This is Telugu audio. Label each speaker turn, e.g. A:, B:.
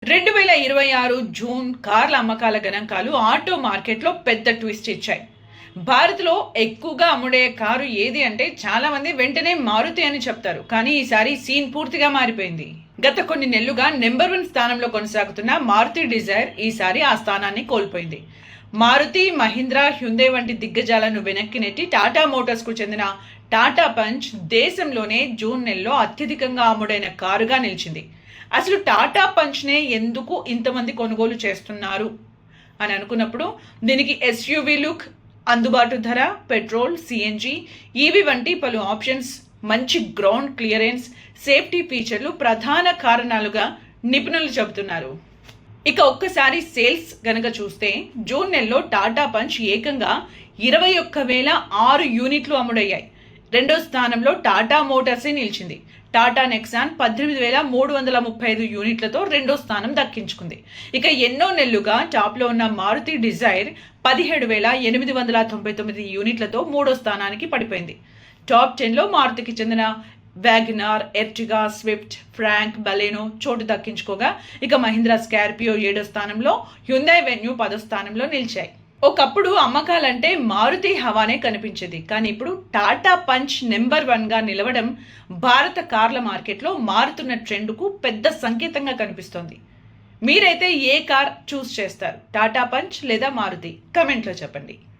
A: 2026 జూన్ కార్ల అమ్మకాల గణాంకాలు ఆటో మార్కెట్లో పెద్ద ట్విస్ట్ ఇచ్చాయి. భారత్లో ఎక్కువగా అమ్ముడే కారు ఏది అంటే చాలా మంది వెంటనే మారుతి అని చెప్తారు. కానీ ఈసారి సీన్ పూర్తిగా మారిపోయింది. గత కొన్ని నెలలుగా నెంబర్ 1 స్థానంలో కొనసాగుతున్న మారుతి డిజైర్ ఈసారి ఆ స్థానాన్ని కోల్పోయింది. మారుతి, మహీంద్రా, హ్యుండై వంటి దిగ్గజాలను వెనక్కి నెట్టి టాటా మోటార్స్ కు చెందిన టాటా పంచ్ దేశంలోనే జూన్ నెలలో అత్యధికంగా అమ్ముడైన కారుగా నిలిచింది. అసలు టాటా పంచ్నే ఎందుకు ఇంతమంది కొనుగోలు చేస్తున్నారు అని అనుకున్నప్పుడు దీనికి ఎస్యూవీ లుక్, అందుబాటు ధర, పెట్రోల్, సిఎన్జి, ఈవీ వంటి పలు ఆప్షన్స్, మంచి గ్రౌండ్ క్లియరెన్స్, సేఫ్టీ ఫీచర్లు ప్రధాన కారణాలుగా నిపుణులు చెబుతున్నారు. ఇక ఒక్కసారి సేల్స్ గనక చూస్తే జూన్ నెలలో టాటా పంచ్ ఏకంగా 21,006 యూనిట్లు అమ్ముడయ్యాయి. రెండో స్థానంలో టాటా మోటార్సే నిలిచింది. టాటా నెక్సాన్ 18,335 యూనిట్లతో రెండో స్థానం దక్కించుకుంది. ఇక ఎన్నో నెలలుగా టాప్లో ఉన్న మారుతి డిజైర్ 17,899 యూనిట్లతో మూడో స్థానానికి పడిపోయింది. టాప్ 10లో మారుతికి చెందిన WagonR, Ertiga, Swift, Fronx, Baleno చోటు దక్కించుకోగా ఇక మహీంద్రా స్కార్పియో 7వ స్థానంలో, హ్యుండై వెన్యూ 10వ స్థానంలో నిలిచాయి. ఒకప్పుడు అమ్మకాలంటే మారుతి హవానే కనిపించేది. కానీ ఇప్పుడు టాటా పంచ్ నెంబర్ 1గా నిలవడం భారత కార్ల మార్కెట్లో మారుతున్న ట్రెండ్కు పెద్ద సంకేతంగా కనిపిస్తోంది. మీరైతే ఏ కార్ చూస్ చేస్తారు? టాటా పంచ్ లేదా మారుతి? కమెంట్లో చెప్పండి.